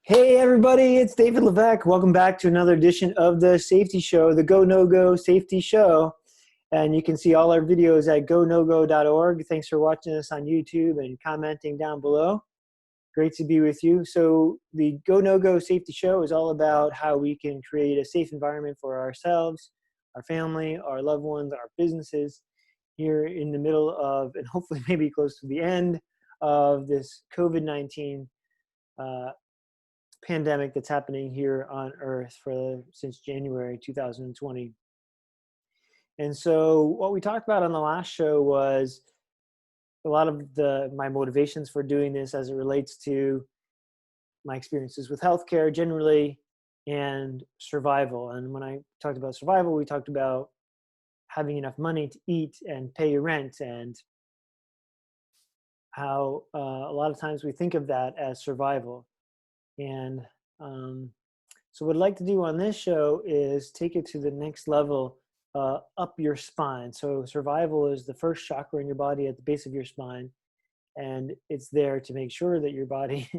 Hey everybody, it's David Levesque. Welcome back to another edition of the Safety Show, the Go No Go Safety Show. And you can see all our videos at gonogo.org. Thanks for watching us on YouTube and commenting down below. Great to be with you. So the Go No Go Safety Show is all about how we can create a safe environment for ourselves, our family, our loved ones, our businesses here in the middle of, and hopefully maybe close to the end of this COVID-19 pandemic that's happening here on Earth since January 2020. And so what we talked about on the last show was a lot of my motivations for doing this as it relates to my experiences with healthcare generally and survival. And when I talked about survival, we talked about having enough money to eat and pay your rent, and how a lot of times we think of that as survival. And so what I'd like to do on this show is take it to the next level, up your spine. So survival is the first chakra in your body at the base of your spine, and it's there to make sure that your body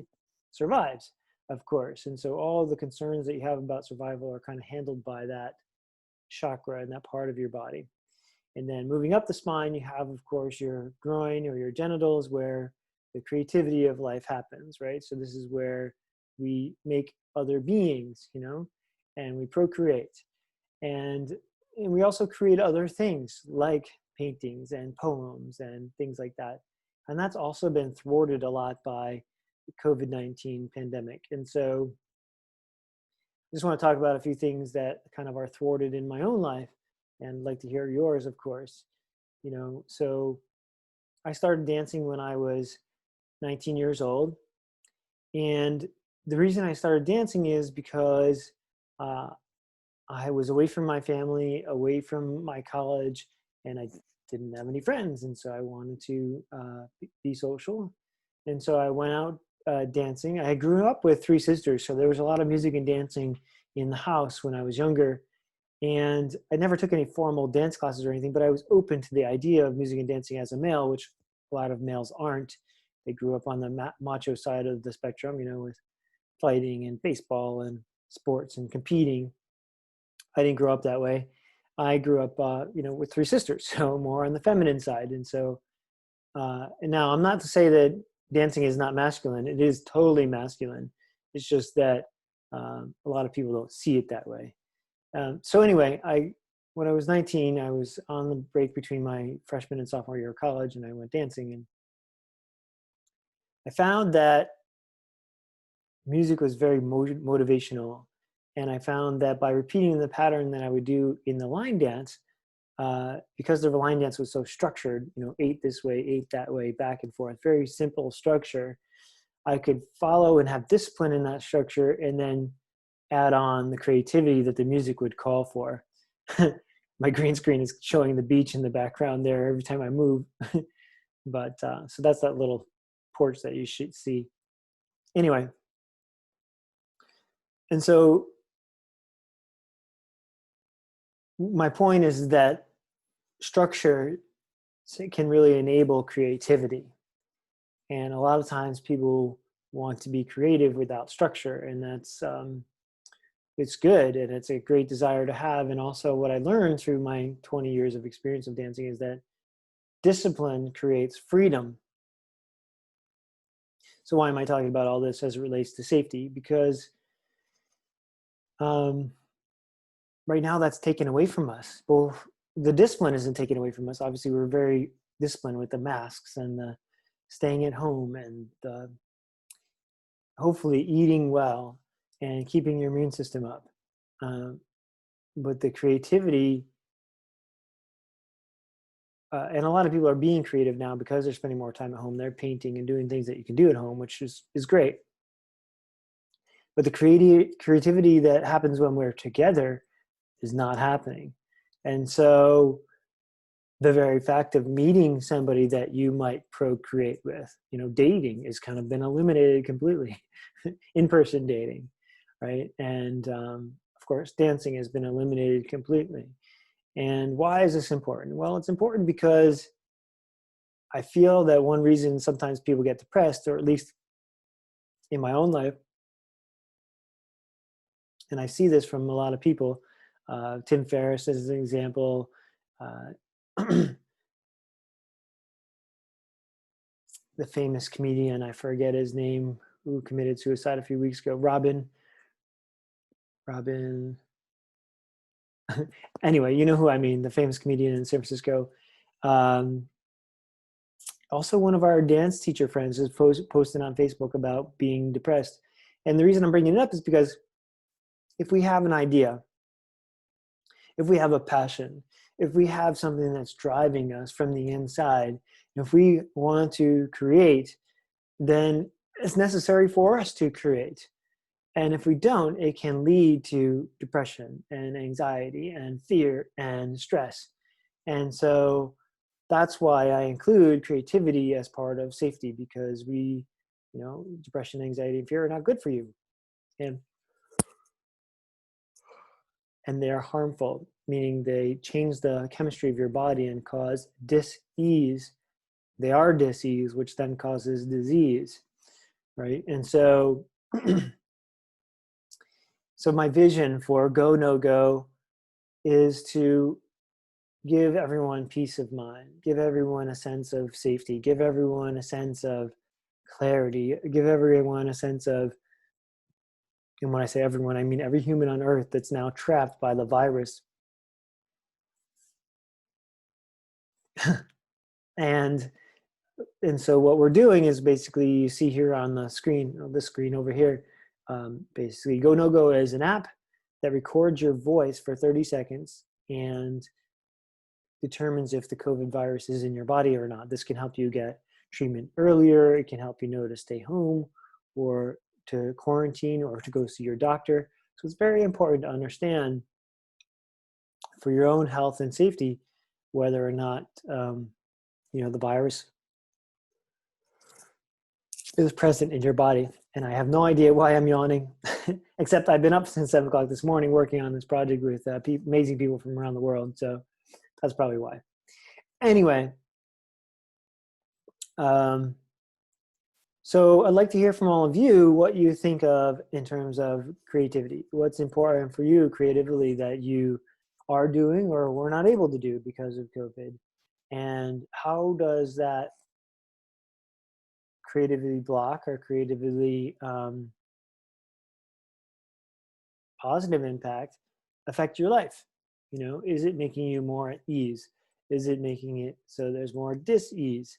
survives, of course. And so all the concerns that you have about survival are kind of handled by that chakra and that part of your body. And then moving up the spine, you have, of course, your groin or your genitals, where the creativity of life happens, right? So this is where we make other beings, and we procreate. And we also create other things like paintings and poems and things like that. And that's also been thwarted a lot by the COVID-19 pandemic. And so I just want to talk about a few things that kind of are thwarted in my own life, and I'd like to hear yours, of course. So I started dancing when I was 19 years old. And the reason I started dancing is because I was away from my family, away from my college, and I didn't have any friends. And so I wanted to be social. And so I went out dancing. I grew up with three sisters, so there was a lot of music and dancing in the house when I was younger. And I never took any formal dance classes or anything, but I was open to the idea of music and dancing as a male, which a lot of males aren't. They grew up on the macho side of the spectrum, with fighting and baseball and sports and competing. I didn't grow up that way. I grew up, with three sisters, so more on the feminine side. And so, and now I'm not to say that dancing is not masculine. It is totally masculine. It's just that a lot of people don't see it that way. So anyway, when I was 19, I was on the break between my freshman and sophomore year of college, and I went dancing. And I found that music was very motivational. And I found that by repeating the pattern that I would do in the line dance, because the line dance was so structured, 8 this way, 8 that way, back and forth, very simple structure, I could follow and have discipline in that structure, and then add on the creativity that the music would call for. My green screen is showing the beach in the background there every time I move. But so that's that little porch that you should see. Anyway, and so my point is that structure can really enable creativity. And a lot of times people want to be creative without structure, and that's it's good, and it's a great desire to have. And also what I learned through my 20 years of experience of dancing is that discipline creates freedom. So why am I talking about all this as it relates to safety? Because right now that's taken away from us. Well, the discipline isn't taken away from us. Obviously, we're very disciplined with the masks and the staying at home and hopefully eating well and keeping your immune system up. But the creativity, and a lot of people are being creative now because they're spending more time at home. They're painting and doing things that you can do at home, which is great. But the creativity that happens when we're together is not happening. And so the very fact of meeting somebody that you might procreate with, dating has kind of been eliminated completely. In-person dating, right? And of course, dancing has been eliminated completely. And why is this important? Well, it's important because I feel that one reason sometimes people get depressed, or at least in my own life, and I see this from a lot of people. Tim Ferriss as an example. The famous comedian, I forget his name, who committed suicide a few weeks ago, Robin. Anyway, you know who I mean, the famous comedian in San Francisco. Um, Also, one of our dance teacher friends is posting on Facebook about being depressed. And the reason I'm bringing it up is because if we have an idea, if we have a passion, if we have something that's driving us from the inside, if we want to create, then it's necessary for us to create. And if we don't, it can lead to depression and anxiety and fear and stress. And so that's why I include creativity as part of safety, because depression, anxiety, and fear are not good for you. And they are harmful, meaning they change the chemistry of your body and cause dis-ease. They are dis-ease, which then causes disease, right? And so, so my vision for GoNoGo is to give everyone peace of mind, give everyone a sense of safety, give everyone a sense of clarity, give everyone a sense of, and when I say everyone, I mean every human on earth that's now trapped by the virus. and so what we're doing is basically, you see here on the screen, this screen over here, basically GoNoGo is an app that records your voice for 30 seconds and determines if the COVID virus is in your body or not. This can help you get treatment earlier. It can help you know to stay home or to quarantine or to go see your doctor. So it's very important to understand, for your own health and safety, whether or not the virus is present in your body. And I have no idea why I'm yawning, except I've been up since 7 o'clock this morning working on this project with amazing people from around the world. So that's probably why. Anyway, so I'd like to hear from all of you what you think of in terms of creativity. What's important for you creatively that you are doing or were not able to do because of COVID? And how does that creativity block or creativity positive impact affect your life? Is it making you more at ease? Is it making it so there's more dis-ease?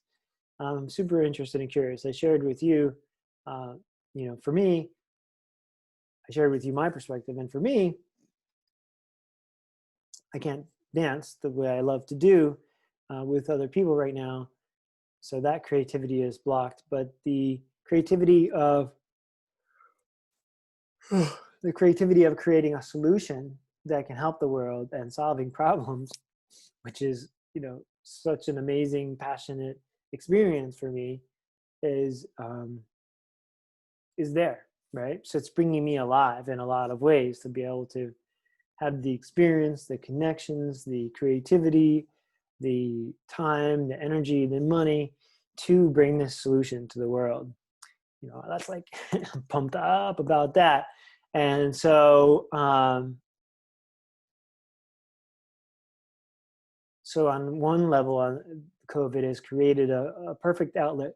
I'm super interested and curious. I shared with you, for me, I shared with you my perspective. And for me, I can't dance the way I love to do with other people right now. So that creativity is blocked. But the creativity of creating a solution that can help the world and solving problems, which is, such an amazing, passionate experience for me, is there, right? So it's bringing me alive in a lot of ways to be able to have the experience, the connections, the creativity, the time, the energy, the money to bring this solution to the world. That's like, I'm pumped up about that. And so, so on one level, COVID has created a perfect outlet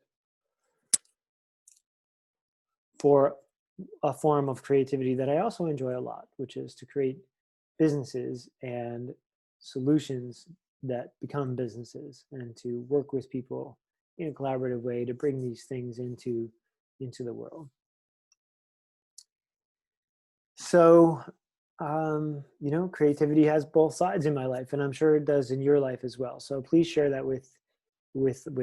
for a form of creativity that I also enjoy a lot, which is to create businesses and solutions that become businesses, and to work with people in a collaborative way to bring these things into the world. So, creativity has both sides in my life, and I'm sure it does in your life as well. So please share that with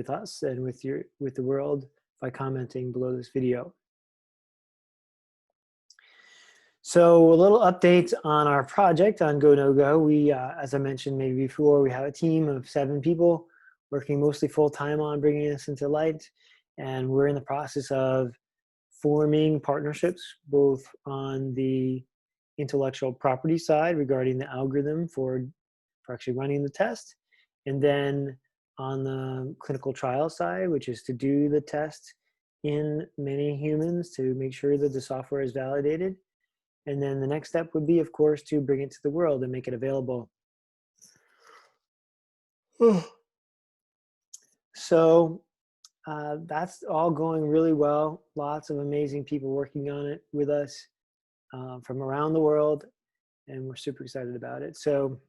us and with the world by commenting below this video. So a little update on our project on GoNoGo. We, as I mentioned maybe before, we have a team of 7 people working mostly full-time on bringing this into light. And we're in the process of forming partnerships, both on the intellectual property side regarding the algorithm for actually running the test, and then on the clinical trial side, which is to do the test in many humans to make sure that the software is validated. And then the next step would be, of course, to bring it to the world and make it available. So that's all going really well. Lots of amazing people working on it with us from around the world, and we're super excited about it. So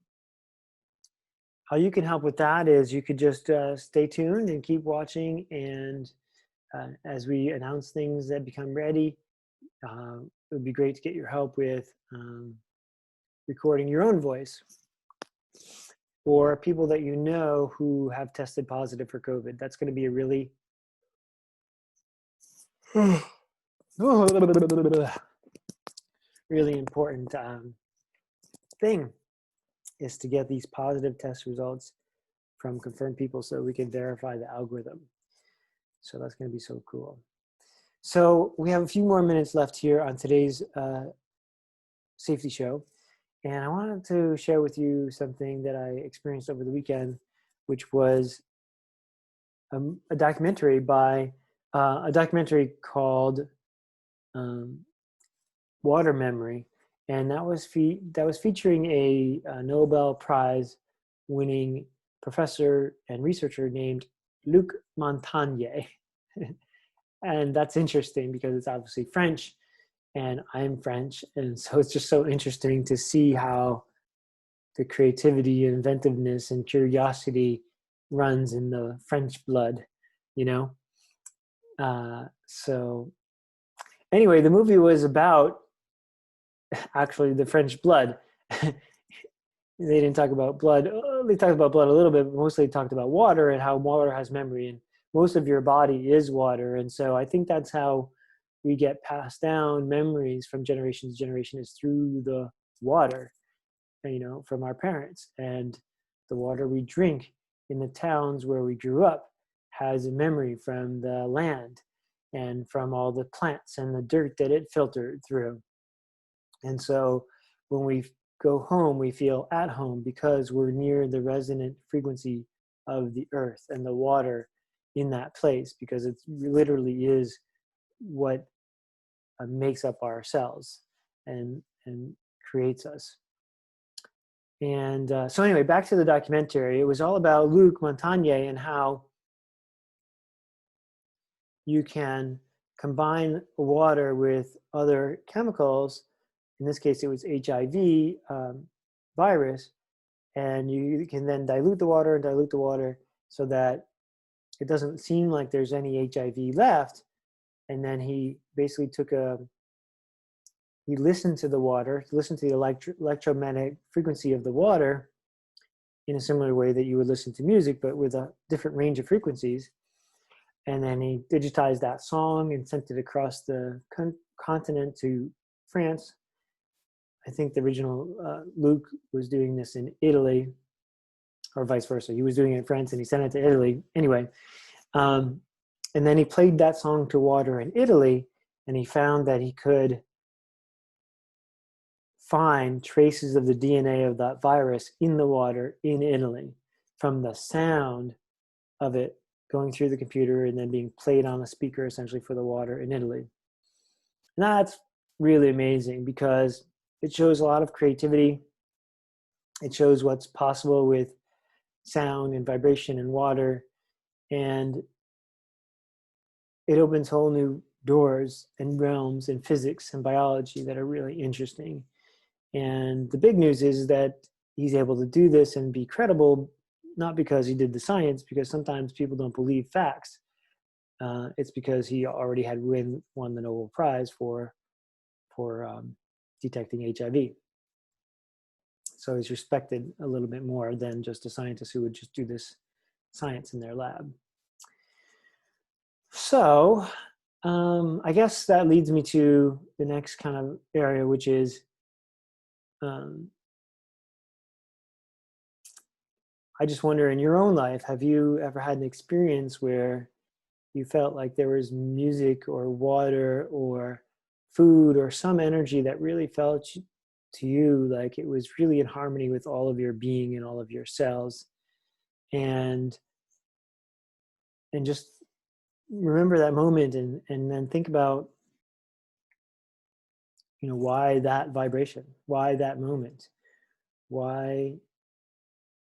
how you can help with that is you could just stay tuned and keep watching, and as we announce things that become ready, it would be great to get your help with recording your own voice, or people that you know who have tested positive for COVID. That's going to be a really really important thing, is to get these positive test results from confirmed people so we can verify the algorithm. So that's going to be so cool. So we have a few more minutes left here on today's safety show. And I wanted to share with you something that I experienced over the weekend, which was a documentary called Water Memory, and that was featuring a Nobel Prize winning professor and researcher named Luc Montagnier. And that's interesting because it's obviously French, and I'm French, and so it's just so interesting to see how the creativity and inventiveness and curiosity runs in the French blood, you know? So anyway, the movie was about actually the French blood. They didn't talk about blood. They talked about blood a little bit, but mostly talked about water and how water has memory, and most of your body is water. And so I think that's how we get passed down memories from generation to generation, is through the water, you know, from our parents. And the water we drink in the towns where we grew up has a memory from the land and from all the plants and the dirt that it filtered through. And so when we go home, we feel at home because we're near the resonant frequency of the earth and the water in that place, because it literally is what makes up our cells and creates us. And so anyway, back to the documentary. It was all about Luc Montagnier and how you can combine water with other chemicals. In this case, it was HIV virus, and you can then dilute the water so that it doesn't seem like there's any HIV left. And then he basically he listened to the water, listened to the electromagnetic frequency of the water in a similar way that you would listen to music, but with a different range of frequencies. And then he digitized that song and sent it across the continent to France. I think the original Luke was doing this in Italy, or vice versa. He was doing it in France and he sent it to Italy. Anyway, and then he played that song to water in Italy, and he found that he could find traces of the DNA of that virus in the water in Italy from the sound of it going through the computer and then being played on the speaker essentially for the water in Italy. And that's really amazing because it shows a lot of creativity. It shows what's possible with sound and vibration and water. And it opens whole new doors and realms in physics and biology that are really interesting. And the big news is that he's able to do this and be credible, not because he did the science, because sometimes people don't believe facts. It's because he already had won the Nobel Prize for detecting HIV. So he's respected a little bit more than just a scientist who would just do this science in their lab. So I guess that leads me to the next kind of area, which is I just wonder, in your own life, have you ever had an experience where you felt like there was music or water or food or some energy that really felt to you like it was really in harmony with all of your being and all of your cells? And just remember that moment and then think about, why that vibration? Why that moment? Why,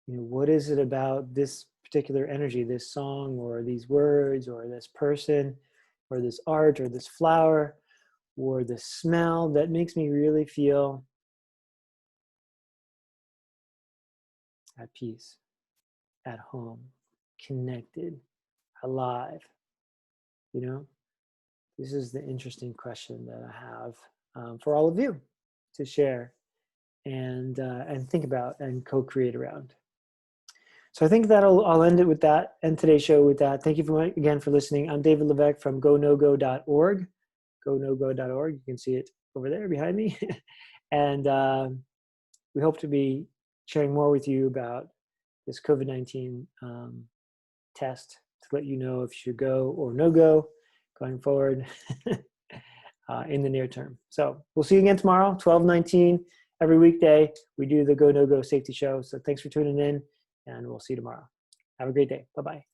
what is it about this particular energy, this song or these words or this person or this art or this flower or the smell that makes me really feel at peace, at home, connected, alive? This is the interesting question that I have for all of you to share and think about and co-create around. So I think that I'll end it with that, end today's show with that. Thank you again for listening. I'm David Levesque from GoNoGo.org. GoNoGo.org. You can see it over there behind me. And we hope to be sharing more with you about this COVID-19 test to let you know if you should go or no go going forward in the near term. So we'll see you again tomorrow, 12/19. Every weekday, we do the Go No Go Safety Show. So thanks for tuning in, and we'll see you tomorrow. Have a great day. Bye-bye.